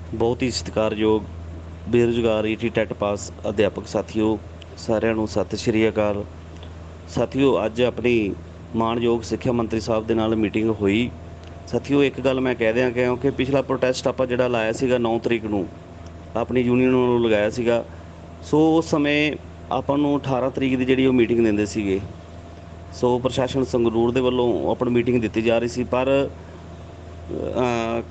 बहुत ही सत्कारयोग बेरोजगार ET TET पास अध्यापक साथियों, सारिਆਂ ਨੂੰ ਸਤਿ ਸ਼੍ਰੀ ਅਕਾਲ। ਸਾਥੀਓ, ਅੱਜ ਆਪਣੀ ਮਾਣਯੋਗ ਸਿੱਖਿਆ ਮੰਤਰੀ ਸਾਹਿਬ ਦੇ ਨਾਲ ਮੀਟਿੰਗ ਹੋਈ। ਸਾਥੀਓ, ਇੱਕ ਗੱਲ ਮੈਂ ਕਹਿ ਦਿਆਂ ਕਿਉਂਕਿ ਪਿਛਲਾ ਪ੍ਰੋਟੈਸਟ ਆਪਾਂ ਜਿਹੜਾ ਲਾਇਆ ਸੀਗਾ 9 ਤਰੀਕ ਨੂੰ ਆਪਣੀ ਯੂਨੀਅਨ ਨੂੰ ਲਗਾਇਆ ਸੀਗਾ। ਸੋ ਉਸ ਸਮੇਂ ਆਪਾਂ ਨੂੰ 18 ਤਰੀਕ ਦੀ ਜਿਹੜੀ ਉਹ ਮੀਟਿੰਗ ਦਿੰਦੇ ਸੀਗੇ। ਸੋ ਪ੍ਰਸ਼ਾਸਨ ਸੰਗਰੂਰ ਦੇ ਵੱਲੋਂ ਆਪਣੀ ਮੀਟਿੰਗ ਦਿੱਤੀ ਜਾ ਰਹੀ ਸੀ, ਪਰ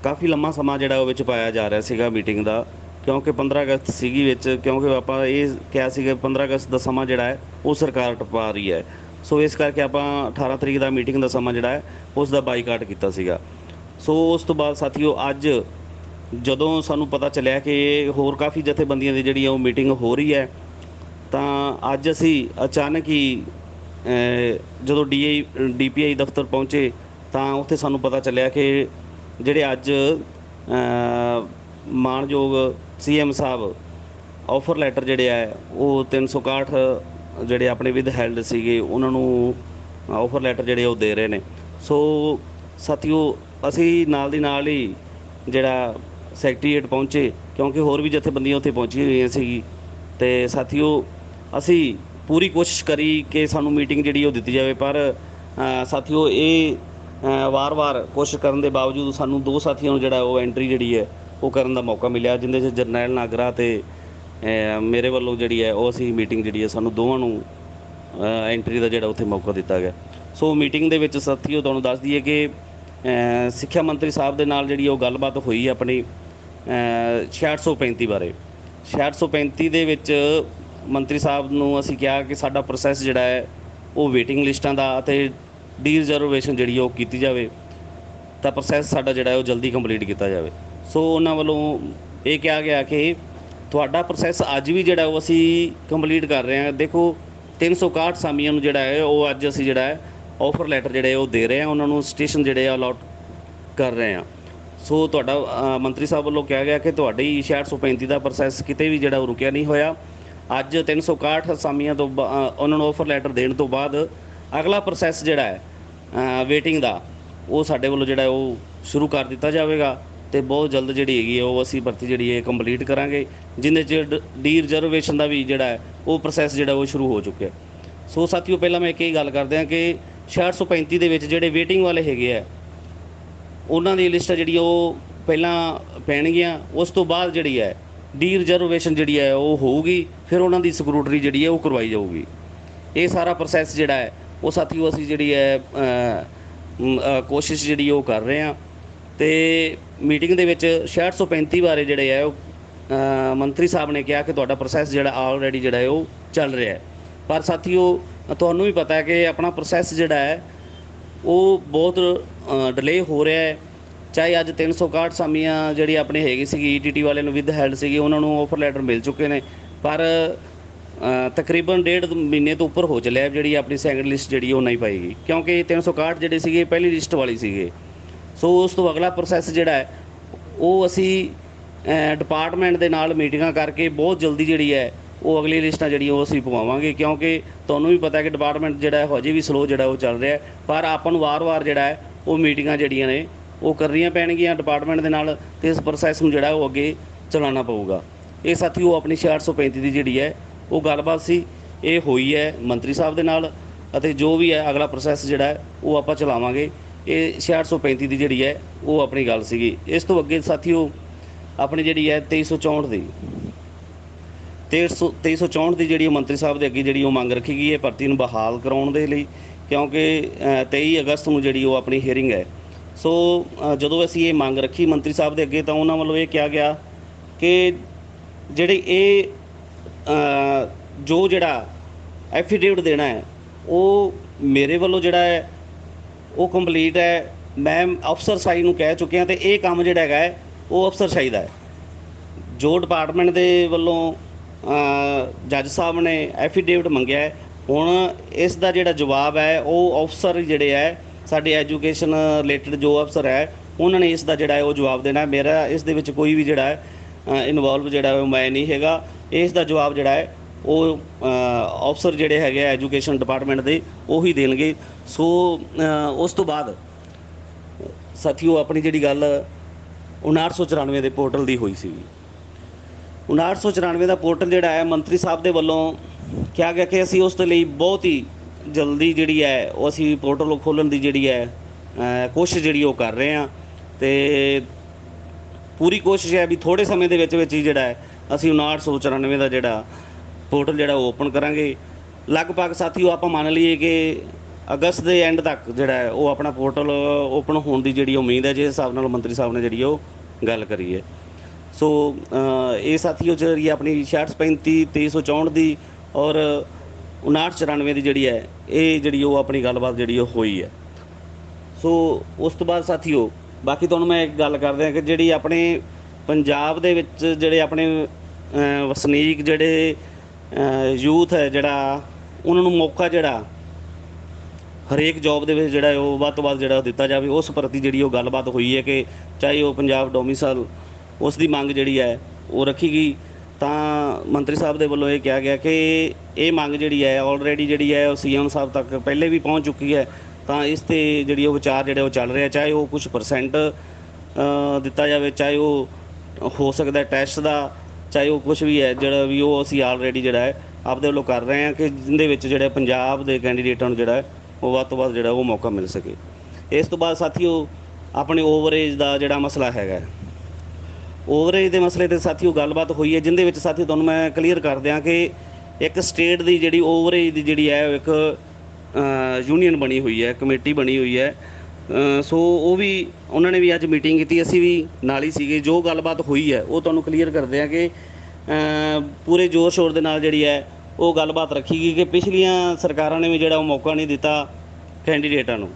ਕਾਫੀ ਲੰਮਾ ਸਮਾਂ ਜਿਹੜਾ ਉਹ ਵਿੱਚ ਪਾਇਆ ਜਾ ਰਿਹਾ ਸੀਗਾ ਮੀਟਿੰਗ ਦਾ, ਕਿਉਂਕਿ 15 ਅਗਸਤ ਸੀਗੀ ਵਿੱਚ, ਕਿਉਂਕਿ ਆਪਾਂ ਇਹ ਕਿਹਾ ਸੀਗਾ 15 ਅਗਸਤ ਦਾ ਸਮਾਂ ਜਿਹੜਾ ਹੈ ਉਹ ਸਰਕਾਰ ਟਪਾ ਰਹੀ ਹੈ। ਸੋ ਇਸ ਕਰਕੇ ਆਪਾਂ 18 ਤਰੀਕ ਦਾ ਮੀਟਿੰਗ ਦਾ ਸਮਾਂ ਜਿਹੜਾ ਹੈ ਉਸ ਦਾ ਬਾਈਕਾਟ ਕੀਤਾ ਸੀਗਾ। ਸੋ ਉਸ ਤੋਂ ਬਾਅਦ ਸਾਥੀਓ, ਅੱਜ ਜਦੋਂ ਸਾਨੂੰ ਪਤਾ ਚੱਲਿਆ ਕਿ ਹੋਰ ਕਾਫੀ ਜਥੇਬੰਦੀਆਂ ਦੀ ਜਿਹੜੀ ਉਹ ਮੀਟਿੰਗ ਹੋ ਰਹੀ ਹੈ, ਤਾਂ ਅੱਜ ਅਸੀਂ ਅਚਾਨਕ ਹੀ ਜਦੋਂ DPI ਦਫ਼ਤਰ ਪਹੁੰਚੇ ਤਾਂ ਉੱਥੇ ਸਾਨੂੰ ਪਤਾ ਚੱਲਿਆ ਕਿ ਜਿਹੜੇ ਅੱਜ ਮਾਣਯੋਗ CM ਸਾਹਿਬ ਆਫਰ ਲੈਟਰ ਜਿਹੜੇ ਹੈ ਉਹ 361 ਜਿਹੜੇ ਆਪਣੇ ਵਿਦ ਹੈਲਡ ਸੀਗੇ ਉਹਨਾਂ ਨੂੰ ਆਫਰ ਲੈਟਰ ਜਿਹੜੇ ਉਹ ਦੇ ਰਹੇ ਨੇ। ਸੋ ਸਾਥੀਓ, ਅਸੀਂ ਨਾਲ ਦੀ ਨਾਲ ਹੀ ਜਿਹੜਾ ਸੈਕਟਰੀਏਟ ਪਹੁੰਚੇ, ਕਿਉਂਕਿ ਹੋਰ ਵੀ ਜਥੇਬੰਦੀਆਂ ਉੱਥੇ ਪਹੁੰਚੀਆਂ ਹੋਈਆਂ ਸੀਗੀ। ਅਤੇ ਸਾਥੀਓ, ਅਸੀਂ ਪੂਰੀ ਕੋਸ਼ਿਸ਼ ਕਰੀ ਕਿ ਸਾਨੂੰ ਮੀਟਿੰਗ ਜਿਹੜੀ ਉਹ ਦਿੱਤੀ ਜਾਵੇ, ਪਰ ਸਾਥੀਓ ਇਹ ਵਾਰ-ਵਾਰ ਕੋਸ਼ਿਸ਼ ਕਰਨ ਦੇ ਬਾਵਜੂਦ ਸਾਨੂੰ 2 ਸਾਥੀਆਂ ਨੂੰ ਜਿਹੜਾ ਉਹ ਐਂਟਰੀ ਜਿਹੜੀ ਹੈ ਉਹ ਕਰਨ ਦਾ ਮੌਕਾ ਮਿਲਿਆ, ਜਿਹਦੇ 'ਚ ਜਰਨੈਲ ਨਾਗਰਾ ਅਤੇ ਮੇਰੇ ਵੱਲੋਂ ਜਿਹੜੀ ਹੈ ਉਹ ਅਸੀਂ ਮੀਟਿੰਗ ਜਿਹੜੀ ਹੈ ਸਾਨੂੰ ਦੋਵਾਂ ਨੂੰ ਐਂਟਰੀ ਦਾ ਜਿਹੜਾ ਉੱਥੇ ਮੌਕਾ ਦਿੱਤਾ ਗਿਆ। ਸੋ ਮੀਟਿੰਗ ਦੇ ਵਿੱਚ ਸਾਥੀਓ ਤੁਹਾਨੂੰ ਦੱਸ ਦਈਏ ਕਿ ਸਿੱਖਿਆ ਮੰਤਰੀ ਸਾਹਿਬ ਦੇ ਨਾਲ ਜਿਹੜੀ ਉਹ ਗੱਲਬਾਤ ਹੋਈ ਆਪਣੀ 6635 ਬਾਰੇ। 6635 ਦੇ ਵਿੱਚ ਮੰਤਰੀ ਸਾਹਿਬ ਨੂੰ ਅਸੀਂ ਕਿਹਾ ਕਿ ਸਾਡਾ ਪ੍ਰੋਸੈਸ ਜਿਹੜਾ ਹੈ ਉਹ ਵੇਟਿੰਗ ਲਿਸਟਾਂ ਦਾ ਅਤੇ ਡੀ ਰਿਜ਼ਰਵੇਸ਼ਨ ਜਿਹੜੀ ਉਹ ਕੀਤੀ ਜਾਵੇ, ਤਾਂ ਪ੍ਰੋਸੈਸ ਸਾਡਾ ਜਿਹੜਾ ਹੈ ਉਹ ਜਲਦੀ ਕੰਪਲੀਟ ਕੀਤਾ ਜਾਵੇ। ਸੋ ਉਹਨਾਂ ਵੱਲੋਂ ਇਹ ਕਿਹਾ ਗਿਆ ਕਿ ਤੁਹਾਡਾ ਪ੍ਰੋਸੈਸ ਅੱਜ ਵੀ ਜਿਹੜਾ ਉਹ ਅਸੀਂ ਕੰਪਲੀਟ ਕਰ ਰਹੇ ਹਾਂ। ਦੇਖੋ, 361 ਸਾਮੀਆਂ ਨੂੰ ਜਿਹੜਾ ਹੈ ਉਹ ਅੱਜ ਅਸੀਂ ਜਿਹੜਾ ਹੈ ਆਫਰ ਲੈਟਰ ਜਿਹੜੇ ਉਹ ਦੇ ਰਹੇ ਹਾਂ, ਉਹਨਾਂ ਨੂੰ ਸਟੇਸ਼ਨ ਜਿਹੜੇ ਆ ਅਲਾਟ ਕਰ ਰਹੇ ਹਾਂ। ਸੋ ਤੁਹਾਡਾ ਮੰਤਰੀ ਸਾਹਿਬ ਵੱਲੋਂ ਕਿਹਾ ਗਿਆ ਕਿ ਤੁਹਾਡੀ 6635 ਦਾ ਪ੍ਰੋਸੈਸ ਕਿਤੇ ਵੀ ਜਿਹੜਾ ਉਹ ਰੁਕਿਆ ਨਹੀਂ ਹੋਇਆ। ਅੱਜ 361 ਅਸਾਮੀਆਂ ਤੋਂ ਉਹਨਾਂ ਨੂੰ ਆਫਰ ਲੈਟਰ ਦੇਣ ਤੋਂ ਬਾਅਦ ਅਗਲਾ ਪ੍ਰੋਸੈਸ ਜਿਹੜਾ ਹੈ ਵੇਟਿੰਗ ਦਾ ਉਹ ਸਾਡੇ ਵੱਲੋਂ ਜਿਹੜਾ ਉਹ ਸ਼ੁਰੂ ਕਰ ਦਿੱਤਾ ਜਾਵੇਗਾ, ਅਤੇ ਬਹੁਤ ਜਲਦ ਜਿਹੜੀ ਹੈਗੀ ਉਹ ਅਸੀਂ ਭਰਤੀ ਜਿਹੜੀ ਹੈ ਕੰਪਲੀਟ ਕਰਾਂਗੇ, ਜਿਹਦੇ 'ਚ ਡੀ ਰਿਜ਼ਰਵੇਸ਼ਨ ਦਾ ਵੀ ਜਿਹੜਾ ਹੈ ਉਹ ਪ੍ਰੋਸੈਸ ਜਿਹੜਾ ਉਹ ਸ਼ੁਰੂ ਹੋ ਚੁੱਕਿਆ। ਸੋ ਸਾਥੀਓ, ਪਹਿਲਾਂ ਮੈਂ ਇੱਕ ਹੀ ਗੱਲ ਕਰਦੇ ਹਾਂ ਕਿ 6635 ਦੇ ਵਿੱਚ ਜਿਹੜੇ ਵੇਟਿੰਗ ਵਾਲੇ ਹੈਗੇ ਆ ਉਹਨਾਂ ਦੀ ਲਿਸਟ ਜਿਹੜੀ ਉਹ ਪਹਿਲਾਂ ਪੈਣਗੀਆਂ, ਉਸ ਤੋਂ ਬਾਅਦ ਜਿਹੜੀ ਹੈ ਡੀ ਰਿਜ਼ਰਵੇਸ਼ਨ ਜਿਹੜੀ ਹੈ ਉਹ ਹੋਊਗੀ, ਫਿਰ ਉਹਨਾਂ ਦੀ ਸਕਰੂਟਰੀ ਜਿਹੜੀ ਹੈ ਉਹ ਕਰਵਾਈ ਜਾਊਗੀ। ਇਹ ਸਾਰਾ ਪ੍ਰੋਸੈਸ ਜਿਹੜਾ ਹੈ ਉਹ ਸਾਥੀਓ ਅਸੀਂ ਜਿਹੜੀ ਹੈ ਕੋਸ਼ਿਸ਼ ਜਿਹੜੀ ਉਹ ਕਰ ਰਹੇ ਹਾਂ। ਅਤੇ ਮੀਟਿੰਗ ਦੇ ਵਿੱਚ 6635 ਬਾਰੇ ਜਿਹੜੇ ਹੈ ਉਹ ਮੰਤਰੀ ਸਾਹਿਬ ਨੇ ਕਿਹਾ ਕਿ ਤੁਹਾਡਾ ਪ੍ਰੋਸੈਸ ਜਿਹੜਾ ਆਲਰੇਡੀ ਜਿਹੜਾ ਹੈ ਉਹ ਚੱਲ ਰਿਹਾ ਹੈ। ਪਰ ਸਾਥੀਓ, ਤੁਹਾਨੂੰ ਵੀ ਪਤਾ ਹੈ ਕਿ ਆਪਣਾ ਪ੍ਰੋਸੈਸ ਜਿਹੜਾ ਹੈ ਉਹ ਬਹੁਤ ਡਿਲੇ ਹੋ ਰਿਹਾ ਹੈ। ਚਾਹੇ ਅੱਜ 361 ਸਾਮੀਆਂ ਜਿਹੜੀ ਆਪਣੇ ਹੈਗੀ ਸੀਗੀ ETT ਵਾਲਿਆਂ ਨੂੰ ਵਿਦ ਹੈਲਡ ਸੀਗੀ, ਉਹਨਾਂ ਨੂੰ ਆਫਰ ਲੈਟਰ ਮਿਲ ਚੁੱਕੇ ਨੇ, ਪਰ ਤਕਰੀਬਨ 1.5 ਮਹੀਨੇ ਤੋਂ ਉੱਪਰ ਹੋ ਚੱਲਿਆ ਜਿਹੜੀ ਆਪਣੀ ਸੈਕਿੰਡ ਲਿਸਟ ਜਿਹੜੀ ਉਹ ਨਹੀਂ ਪਾਈ ਗਈ, ਕਿਉਂਕਿ 361 ਜਿਹੜੇ ਸੀਗੇ ਪਹਿਲੀ ਲਿਸਟ ਵਾਲੀ ਸੀਗੇ। ਸੋ ਉਸ ਤੋਂ ਅਗਲਾ ਪ੍ਰੋਸੈਸ ਜਿਹੜਾ ਹੈ ਉਹ ਅਸੀਂ ਡਿਪਾਰਟਮੈਂਟ ਦੇ ਨਾਲ ਮੀਟਿੰਗਾਂ ਕਰਕੇ ਬਹੁਤ ਜਲਦੀ ਜਿਹੜੀ ਹੈ ਉਹ ਅਗਲੀ ਲਿਸਟਾਂ ਜਿਹੜੀਆਂ ਉਹ ਅਸੀਂ ਪਵਾਵਾਂਗੇ, ਕਿਉਂਕਿ ਤੁਹਾਨੂੰ ਵੀ ਪਤਾ ਕਿ ਡਿਪਾਰਟਮੈਂਟ ਜਿਹੜਾ ਹੈ ਹਜੇ ਵੀ ਸਲੋ ਜਿਹੜਾ ਉਹ ਚੱਲ ਰਿਹਾ, ਪਰ ਆਪਾਂ ਨੂੰ ਵਾਰ-ਵਾਰ ਜਿਹੜਾ ਹੈ ਉਹ ਮੀਟਿੰਗਾਂ ਜਿਹੜੀਆਂ ਨੇ ਉਹ ਕਰਨੀਆਂ ਪੈਣਗੀਆਂ ਡਿਪਾਰਟਮੈਂਟ ਦੇ ਨਾਲ, ਅਤੇ ਇਸ ਪ੍ਰੋਸੈਸ ਨੂੰ ਜਿਹੜਾ ਉਹ ਅੱਗੇ ਚਲਾਉਣਾ ਪਊਗਾ। ਇਹ ਸਾਥੀਓ ਆਪਣੀ 6635 ਦੀ ਜਿਹੜੀ ਹੈ ਉਹ ਗੱਲਬਾਤ ਸੀ, ਇਹ ਹੋਈ ਹੈ ਮੰਤਰੀ ਸਾਹਿਬ ਦੇ ਨਾਲ, ਅਤੇ ਜੋ ਵੀ ਹੈ ਅਗਲਾ ਪ੍ਰੋਸੈਸ ਜਿਹੜਾ ਹੈ ਉਹ ਆਪਾਂ ਚਲਾਵਾਂਗੇ। ਇਹ 6635 ਦੀ ਜਿਹੜੀ ਹੈ ਉਹ ਆਪਣੀ ਗੱਲ ਸੀਗੀ। ਇਸ ਤੋਂ ਅੱਗੇ ਸਾਥੀਓ ਆਪਣੀ ਜਿਹੜੀ ਹੈ 2364 ਦੀ 2364 ਦੀ ਜਿਹੜੀ ਮੰਤਰੀ ਸਾਹਿਬ ਦੇ ਅੱਗੇ ਜਿਹੜੀ ਉਹ ਮੰਗ ਰੱਖੀ ਗਈ ਹੈ ਭਰਤੀ ਨੂੰ ਬਹਾਲ ਕਰਾਉਣ ਦੇ ਲਈ, ਕਿਉਂਕਿ 23 ਅਗਸਤ ਨੂੰ ਜਿਹੜੀ ਉਹ ਆਪਣੀ ਹੀਅਰਿੰਗ ਹੈ। ਸੋ ਜਦੋਂ ਅਸੀਂ ਇਹ ਮੰਗ ਰੱਖੀ ਮੰਤਰੀ ਸਾਹਿਬ ਦੇ ਅੱਗੇ, ਤਾਂ ਉਹਨਾਂ ਵੱਲੋਂ ਇਹ ਕਿਹਾ ਗਿਆ ਕਿ ਜਿਹੜੀ ਇਹ ਜੋ ਜਿਹੜਾ ਐਫੀਡੇਵਿਟ ਦੇਣਾ ਹੈ ਉਹ ਮੇਰੇ ਵੱਲੋਂ ਜਿਹੜਾ ਹੈ ਉਹ ਕੰਪਲੀਟ ਹੈ। ਮੈਂ ਅਫਸਰ ਸ਼ਾਹੀ ਨੂੰ ਕਹਿ ਚੁੱਕਿਆ, ਅਤੇ ਇਹ ਕੰਮ ਜਿਹੜਾ ਹੈਗਾ ਹੈ ਉਹ ਅਫਸਰ ਸ਼ਾਹੀ ਦਾ ਹੈ। ਜੋ ਡਿਪਾਰਟਮੈਂਟ ਦੇ ਵੱਲੋਂ ਜੱਜ ਸਾਹਿਬ ਨੇ ਐਫੀਡੇਵਿਟ ਮੰਗਿਆ ਹੈ, ਹੁਣ ਇਸ ਦਾ ਜਿਹੜਾ ਜਵਾਬ ਹੈ ਉਹ ਅਫਸਰ ਜਿਹੜੇ ਹੈ ਸਾਡੇ ਐਜੂਕੇਸ਼ਨ ਰਿਲੇਟਡ ਜੋ ਅਫਸਰ ਹੈ ਉਹਨਾਂ ਨੇ ਇਸ ਦਾ ਜਿਹੜਾ ਹੈ ਉਹ ਜਵਾਬ ਦੇਣਾ। ਮੇਰਾ ਇਸ ਦੇ ਵਿੱਚ ਕੋਈ ਵੀ ਜਿਹੜਾ ਹੈ ਇਨਵੋਲਵ ਜਿਹੜਾ ਉਹ ਮੈਂ ਨਹੀਂ ਹੈਗਾ। ਇਸ ਦਾ ਜਵਾਬ ਜਿਹੜਾ ਹੈ ਉਹ ਅਫਸਰ ਜਿਹੜੇ ਹੈਗੇ ਆ ਐਜੂਕੇਸ਼ਨ ਡਿਪਾਰਟਮੈਂਟ ਦੇ ਉਹੀ ਦੇਣਗੇ। ਸੋ ਉਸ ਤੋਂ ਬਾਅਦ ਸਾਥੀਓ ਆਪਣੀ ਜਿਹੜੀ ਗੱਲ 5994 ਦੇ ਪੋਰਟਲ ਦੀ ਹੋਈ ਸੀ। 5994 ਦਾ ਪੋਰਟਲ ਜਿਹੜਾ ਹੈ ਮੰਤਰੀ ਸਾਹਿਬ ਦੇ ਵੱਲੋਂ ਕਿਹਾ ਗਿਆ ਕਿ ਅਸੀਂ ਉਸ ਦੇ ਲਈ ਬਹੁਤ ਹੀ ਜਲਦੀ ਜਿਹੜੀ ਹੈ ਉਹ ਅਸੀਂ ਪੋਰਟਲ ਖੋਲ੍ਹਣ ਦੀ ਜਿਹੜੀ ਹੈ ਕੋਸ਼ਿਸ਼ ਜਿਹੜੀ ਉਹ ਕਰ ਰਹੇ ਹਾਂ, ਅਤੇ ਪੂਰੀ ਕੋਸ਼ਿਸ਼ ਹੈ ਵੀ ਥੋੜ੍ਹੇ ਸਮੇਂ ਦੇ ਵਿੱਚ ਹੀ ਜਿਹੜਾ ਹੈ ਅਸੀਂ 5994 ਦਾ ਜਿਹੜਾ ਪੋਰਟਲ ਜਿਹੜਾ ਉਹ ਓਪਨ ਕਰਾਂਗੇ। ਲਗਭਗ ਸਾਥੀਓ ਆਪਾਂ ਮੰਨ ਲਈਏ ਕਿ ਅਗਸਤ ਦੇ ਐਂਡ ਤੱਕ ਜਿਹੜਾ ਹੈ ਉਹ ਆਪਣਾ ਪੋਰਟਲ ਓਪਨ ਹੋਣ ਦੀ ਜਿਹੜੀ ਉਮੀਦ ਹੈ, ਜਿਸ ਹਿਸਾਬ ਨਾਲ ਮੰਤਰੀ ਸਾਹਿਬ ਨੇ ਜਿਹੜੀ ਉਹ ਗੱਲ ਕਰੀ ਹੈ। ਸੋ ਇਹ ਸਾਥੀਓ ਜਿਹੜੀ ਆਪਣੀ 6635 2364 ਦੀ ਔਰ 5994 ਦੀ ਜਿਹੜੀ ਹੈ ਇਹ ਜਿਹੜੀ ਉਹ ਆਪਣੀ ਗੱਲਬਾਤ ਜਿਹੜੀ ਉਹ ਹੋਈ ਹੈ। ਸੋ ਉਸ ਤੋਂ ਬਾਅਦ ਸਾਥੀਓ ਬਾਕੀ ਤੁਹਾਨੂੰ ਮੈਂ ਇੱਕ ਗੱਲ ਕਰਦਾ ਕਿ ਜਿਹੜੀ ਆਪਣੇ ਪੰਜਾਬ ਦੇ ਵਿੱਚ ਜਿਹੜੇ ਆਪਣੇ ਵਸਨੀਕ ਜਿਹੜੇ ਯੂਥ ਹੈ ਜਿਹੜਾ ਉਹਨਾਂ ਨੂੰ ਮੌਕਾ ਜਿਹੜਾ ਹਰੇਕ ਜੋਬ ਦੇ ਵਿੱਚ ਜਿਹੜਾ ਉਹ ਵੱਧ ਤੋਂ ਵੱਧ ਜਿਹੜਾ ਦਿੱਤਾ ਜਾਵੇ, ਉਸ ਪ੍ਰਤੀ ਜਿਹੜੀ ਉਹ ਗੱਲਬਾਤ ਹੋਈ ਹੈ ਕਿ ਚਾਹੇ ਉਹ ਪੰਜਾਬ ਡੋਮਿਸਾਈਲ ਉਸ ਦੀ ਮੰਗ ਜਿਹੜੀ ਹੈ ਉਹ ਰੱਖੀ ਗਈ। ਤਾਂ ਮੰਤਰੀ ਸਾਹਿਬ ਦੇ ਵੱਲੋਂ ਇਹ ਕਿਹਾ ਗਿਆ ਕਿ ਇਹ ਮੰਗ ਜਿਹੜੀ ਹੈ ਆਲਰੇਡੀ ਜਿਹੜੀ ਹੈ ਉਹ CM ਸਾਹਿਬ ਤੱਕ ਪਹਿਲੇ ਵੀ ਪਹੁੰਚ ਚੁੱਕੀ ਹੈ। ਤਾਂ ਇਸ 'ਤੇ ਜਿਹੜੀ ਉਹ ਵਿਚਾਰ ਜਿਹੜੇ ਉਹ ਚੱਲ ਰਿਹਾ, ਚਾਹੇ ਉਹ ਕੁਛ % ਦਿੱਤਾ ਜਾਵੇ, ਚਾਹੇ ਉਹ ਹੋ ਸਕਦਾ ਟੈਸਟ ਦਾ, ਚਾਹੇ ਉਹ ਕੁਛ ਵੀ ਹੈ ਜਿਹੜਾ ਵੀ ਉਹ ਅਸੀਂ ਆਲਰੇਡੀ ਜਿਹੜਾ ਹੈ ਆਪਦੇ ਵੱਲੋਂ ਕਰ ਰਹੇ ਹਾਂ ਕਿ ਜਿਹਦੇ ਵਿੱਚ ਜਿਹੜੇ ਪੰਜਾਬ ਦੇ ਕੈਂਡੀਡੇਟਾਂ ਨੂੰ ਜਿਹੜਾ ਉਹ ਵੱਧ ਤੋਂ ਵੱਧ ਜਿਹੜਾ ਉਹ ਮੌਕਾ ਮਿਲ ਸਕੇ। ਇਸ ਤੋਂ ਬਾਅਦ ਸਾਥੀਓ ਆਪਣੇ ਓਵਰਏਜ ਦਾ ਜਿਹੜਾ ਮਸਲਾ ਹੈਗਾ, ਓਵਰਏਜ ਦੇ ਮਸਲੇ 'ਤੇ ਸਾਥੀਓ ਗੱਲਬਾਤ ਹੋਈ ਹੈ, ਜਿਹਦੇ ਵਿੱਚ ਸਾਥੀਓ ਤੁਹਾਨੂੰ ਮੈਂ ਕਲੀਅਰ ਕਰ ਦਿਆਂ ਕਿ ਇੱਕ ਸਟੇਟ ਦੀ ਜਿਹੜੀ ਓਵਰਏਜ ਦੀ ਜਿਹੜੀ ਹੈ ਇੱਕ ਯੂਨੀਅਨ ਬਣੀ ਹੋਈ ਹੈ, ਕਮੇਟੀ ਬਣੀ ਹੋਈ ਹੈ। ਸੋ ਉਹ ਵੀ ਉਹਨਾਂ ਨੇ ਵੀ ਅੱਜ ਮੀਟਿੰਗ ਕੀਤੀ, ਅਸੀਂ ਵੀ ਨਾਲ ਹੀ ਸੀਗੇ। ਜੋ ਗੱਲਬਾਤ ਹੋਈ ਹੈ ਉਹ ਤੁਹਾਨੂੰ ਕਲੀਅਰ ਕਰਦੇ ਆ ਕਿ ਪੂਰੇ ਜ਼ੋਰ ਸ਼ੋਰ ਦੇ ਨਾਲ ਜਿਹੜੀ ਹੈ ਉਹ ਗੱਲਬਾਤ ਰੱਖੀ ਗਈ ਕਿ ਪਿਛਲੀਆਂ ਸਰਕਾਰਾਂ ਨੇ ਵੀ ਜਿਹੜਾ ਉਹ ਮੌਕਾ ਨਹੀਂ ਦਿੱਤਾ ਕੈਂਡੀਡੇਟਾਂ ਨੂੰ,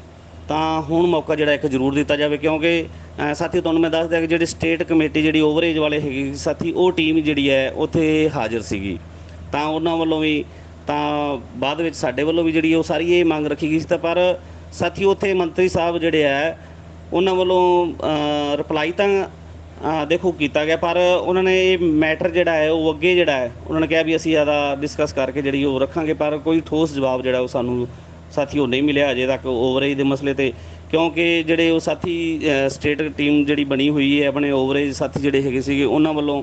ਤਾਂ ਹੁਣ ਮੌਕਾ ਜਿਹੜਾ ਇੱਕ ਜ਼ਰੂਰ ਦਿੱਤਾ ਜਾਵੇ। ਕਿਉਂਕਿ ਸਾਥੀ ਤੁਹਾਨੂੰ ਮੈਂ ਦੱਸ ਦਿਆਂ ਕਿ ਜਿਹੜੀ ਸਟੇਟ ਕਮੇਟੀ ਜਿਹੜੀ ਓਵਰਏਜ ਵਾਲੇ ਹੈਗੀ ਸਾਥੀ, ਉਹ ਟੀਮ ਜਿਹੜੀ ਹੈ ਉੱਥੇ ਹਾਜ਼ਰ ਸੀਗੀ, ਤਾਂ ਉਹਨਾਂ ਵੱਲੋਂ ਵੀ ਤਾਂ ਬਾਅਦ ਵਿੱਚ ਸਾਡੇ ਵੱਲੋਂ ਵੀ ਜਿਹੜੀ ਉਹ ਸਾਰੀ ਇਹ ਮੰਗ ਰੱਖੀ ਗਈ ਸੀ। ਤਾਂ ਪਰ ਸਾਥੀ ਉੱਥੇ ਮੰਤਰੀ ਸਾਹਿਬ ਜਿਹੜੇ ਹੈ ਉਹਨਾਂ ਵੱਲੋਂ ਰਿਪਲਾਈ ਤਾਂ ਦੇਖੋ ਕੀਤਾ ਗਿਆ, ਪਰ ਉਹਨਾਂ ਨੇ ਇਹ ਮੈਟਰ ਜਿਹੜਾ ਹੈ ਉਹ ਅੱਗੇ ਜਿਹੜਾ ਹੈ ਉਹਨਾਂ ਨੇ ਕਿਹਾ ਵੀ ਅਸੀਂ ਜ਼ਿਆਦਾ ਡਿਸਕਸ ਕਰਕੇ ਜਿਹੜੀ ਉਹ ਰੱਖਾਂਗੇ, ਪਰ ਕੋਈ ਠੋਸ ਜਵਾਬ ਜਿਹੜਾ ਉਹ ਸਾਨੂੰ ਸਾਥੀ ਉਹ ਨਹੀਂ ਮਿਲਿਆ ਅਜੇ ਤੱਕ ਓਵਰਏਜ ਦੇ ਮਸਲੇ 'ਤੇ। ਕਿਉਂਕਿ ਜਿਹੜੇ ਉਹ ਸਾਥੀ ਸਟੇਟ ਟੀਮ ਜਿਹੜੀ ਬਣੀ ਹੋਈ ਹੈ ਆਪਣੇ ਓਵਰਏਜ ਸਾਥੀ ਜਿਹੜੇ ਹੈਗੇ ਸੀਗੇ ਉਹਨਾਂ ਵੱਲੋਂ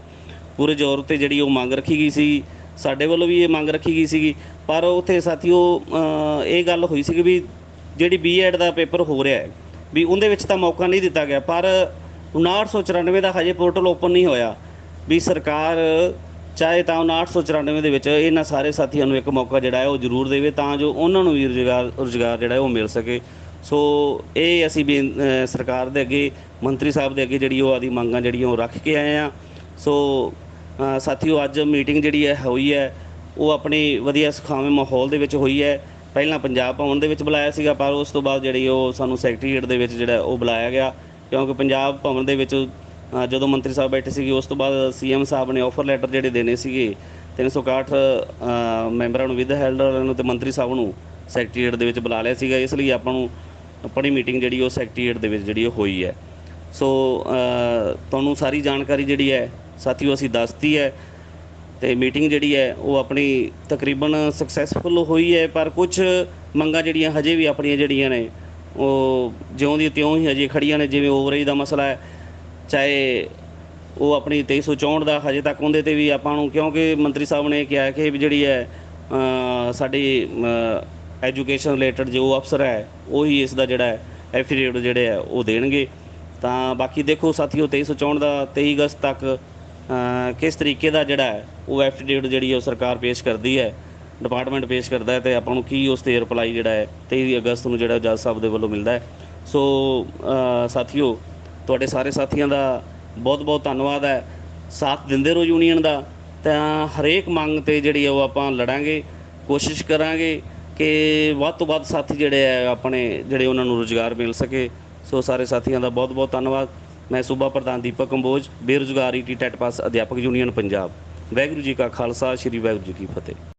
ਪੂਰੇ ਜ਼ੋਰ 'ਤੇ ਜਿਹੜੀ ਉਹ ਮੰਗ ਰੱਖੀ ਗਈ ਸੀ, ਸਾਡੇ ਵੱਲੋਂ ਵੀ ਇਹ ਮੰਗ ਰੱਖੀ ਗਈ ਸੀਗੀ। ਪਰ ਉੱਥੇ ਸਾਥੀਓ ਇਹ ਗੱਲ ਹੋਈ ਸੀ ਵੀ ਜਿਹੜੀ B.Ed ਦਾ ਪੇਪਰ ਹੋ ਰਿਹਾ ਹੈ ਵੀ ਉਹਦੇ ਵਿੱਚ ਤਾਂ ਮੌਕਾ ਨਹੀਂ ਦਿੱਤਾ ਗਿਆ, ਪਰ 5994 ਦਾ ਹਜੇ ਪੋਰਟਲ ਓਪਨ ਨਹੀਂ ਹੋਇਆ ਵੀ ਸਰਕਾਰ ਚਾਹੇ ਤਾਂ 5994 ਦੇ ਵਿੱਚ ਇਹਨਾਂ ਸਾਰੇ ਸਾਥੀਆਂ ਨੂੰ ਇੱਕ ਮੌਕਾ ਜਿਹੜਾ ਹੈ ਉਹ ਜ਼ਰੂਰ ਦੇਵੇ, ਤਾਂ ਜੋ ਉਹਨਾਂ ਨੂੰ ਵੀ ਰੁਜ਼ਗਾਰ ਜਿਹੜਾ ਉਹ ਮਿਲ ਸਕੇ। ਸੋ ਇਹ ਅਸੀਂ ਵੀ ਸਰਕਾਰ ਦੇ ਅੱਗੇ ਮੰਤਰੀ ਸਾਹਿਬ ਦੇ ਅੱਗੇ ਜਿਹੜੀ ਉਹ ਆਦੀ ਮੰਗਾਂ ਜਿਹੜੀਆਂ ਉਹ ਰੱਖ ਕੇ ਆਏ ਹਾਂ। ਸੋ ਸਾਥੀਓ ਅੱਜ ਮੀਟਿੰਗ ਜਿਹੜੀ ਹੈ ਹੋਈ ਹੈ ਉਹ ਆਪਣੀ ਵਧੀਆ ਸੁਖਾਵੇਂ ਮਾਹੌਲ ਦੇ ਵਿੱਚ ਹੋਈ ਹੈ। ਪਹਿਲਾਂ ਪੰਜਾਬ ਭਵਨ ਦੇ ਵਿੱਚ ਬੁਲਾਇਆ ਸੀਗਾ, ਪਰ ਉਸ ਤੋਂ ਬਾਅਦ ਜਿਹੜੀ ਉਹ ਸਾਨੂੰ ਸੈਕਟਰੀਏਟ ਦੇ ਵਿੱਚ ਜਿਹੜਾ ਉਹ ਬੁਲਾਇਆ ਗਿਆ, ਕਿਉਂਕਿ ਪੰਜਾਬ ਭਵਨ ਦੇ ਵਿੱਚ ਜਦੋਂ ਮੰਤਰੀ ਸਾਹਿਬ ਬੈਠੇ ਸੀਗੇ ਉਸ ਤੋਂ ਬਾਅਦ CM ਸਾਹਿਬ ਨੇ ਆਫਰ ਲੈਟਰ ਜਿਹੜੇ ਦੇਣੇ ਸੀਗੇ 361 ਮੈਂਬਰਾਂ ਨੂੰ ਵਿਦ ਹੈਲਡਰ ਨੂੰ ਅਤੇ ਮੰਤਰੀ ਸਾਹਿਬ ਨੂੰ ਸੈਕਟਰੀਏਟ ਦੇ ਵਿੱਚ ਬੁਲਾ ਲਿਆ ਸੀਗਾ। ਇਸ ਲਈ ਆਪਾਂ ਨੂੰ ਆਪਣੀ ਮੀਟਿੰਗ ਜਿਹੜੀ ਉਹ ਸੈਕਟਰੀਏਟ ਦੇ ਵਿੱਚ ਜਿਹੜੀ ਉਹ ਹੋਈ ਹੈ। ਸੋ ਤੁਹਾਨੂੰ ਸਾਰੀ ਜਾਣਕਾਰੀ ਜਿਹੜੀ ਹੈ ਸਾਥੀਓ ਅਸੀਂ ਦੱਸਤੀ ਹੈ, ਅਤੇ ਮੀਟਿੰਗ ਜਿਹੜੀ ਹੈ ਉਹ ਆਪਣੀ ਤਕਰੀਬਨ ਸਕਸੈਸਫੁਲ ਹੋਈ ਹੈ, ਪਰ ਕੁਛ ਮੰਗਾਂ ਜਿਹੜੀਆਂ ਹਜੇ ਵੀ ਆਪਣੀਆਂ ਜਿਹੜੀਆਂ ਨੇ ਉਹ ਜਿਉਂ ਦੀ ਤਿਉਂ ਹੀ ਹਜੇ ਖੜੀਆਂ ਨੇ। ਜਿਵੇਂ ਓਵਰਏਜ ਦਾ ਮਸਲਾ ਹੈ, ਚਾਹੇ ਉਹ ਆਪਣੀ 2364 ਦਾ ਹਜੇ ਤੱਕ ਉਹਦੇ 'ਤੇ ਵੀ ਆਪਾਂ ਨੂੰ, ਕਿਉਂਕਿ ਮੰਤਰੀ ਸਾਹਿਬ ਨੇ ਕਿਹਾ ਕਿ ਵੀ ਜਿਹੜੀ ਹੈ ਸਾਡੀ ਐਜੂਕੇਸ਼ਨ ਰਿਲੇਟਡ ਜੋ ਅਫਸਰ ਹੈ ਉਹੀ ਇਸ ਦਾ ਜਿਹੜਾ ਹੈ ਐਫੀਡੇਵਿਟ ਜਿਹੜੇ ਹੈ ਉਹ ਦੇਣਗੇ। ਤਾਂ ਬਾਕੀ ਦੇਖੋ ਸਾਥੀਓ 2364 ਦਾ 23 ਅਗਸਤ ਤੱਕ ਕਿਸ ਤਰੀਕੇ ਦਾ ਜਿਹੜਾ ਹੈ ਉਹ ਐਫੀਡੇਵਿਟ ਜਿਹੜੀ ਉਹ ਸਰਕਾਰ ਪੇਸ਼ ਕਰਦੀ ਹੈ, ਡਿਪਾਰਟਮੈਂਟ ਪੇਸ਼ ਕਰਦਾ ਹੈ, ਅਤੇ ਆਪਾਂ ਨੂੰ ਕੀ ਉਸ 'ਤੇ ਰਿਪਲਾਈ ਜਿਹੜਾ ਹੈ 23 ਅਗਸਤ ਨੂੰ ਜਿਹੜਾ ਜੱਜ ਸਾਹਿਬ ਦੇ ਵੱਲੋਂ ਮਿਲਦਾ ਹੈ। ਸੋ ਸਾਥੀਓ ਤੁਹਾਡੇ ਸਾਰੇ ਸਾਥੀਆਂ ਦਾ ਬਹੁਤ ਬਹੁਤ ਧੰਨਵਾਦ ਹੈ, ਸਾਥ ਦਿੰਦੇ ਰਹੋ ਯੂਨੀਅਨ ਦਾ। ਤਾਂ ਹਰੇਕ ਮੰਗ 'ਤੇ ਜਿਹੜੀ ਉਹ ਆਪਾਂ ਲੜਾਂਗੇ, ਕੋਸ਼ਿਸ਼ ਕਰਾਂਗੇ ਕਿ ਵੱਧ ਤੋਂ ਵੱਧ ਸਾਥੀ ਜਿਹੜੇ ਹੈ ਆਪਣੇ ਜਿਹੜੇ ਉਹਨਾਂ ਨੂੰ ਰੁਜ਼ਗਾਰ ਮਿਲ ਸਕੇ। ਸੋ ਸਾਰੇ ਸਾਥੀਆਂ ਦਾ ਬਹੁਤ ਬਹੁਤ ਧੰਨਵਾਦ। ਮੈਂ ਸੂਬਾ ਪ੍ਰਧਾਨ ਦੀਪਕ ਕੰਬੋਜ, ਬੇਰੁਜ਼ਗਾਰ ET ਟੈਟ ਪਾਸ ਅਧਿਆਪਕ ਯੂਨੀਅਨ ਪੰਜਾਬ। ਵਾਹਿਗੁਰੂ ਜੀ ਕਾ ਖਾਲਸਾ, ਸ਼੍ਰੀ ਵਾਹਿਗੁਰੂ ਜੀ ਕੀ ਫਤਿਹ।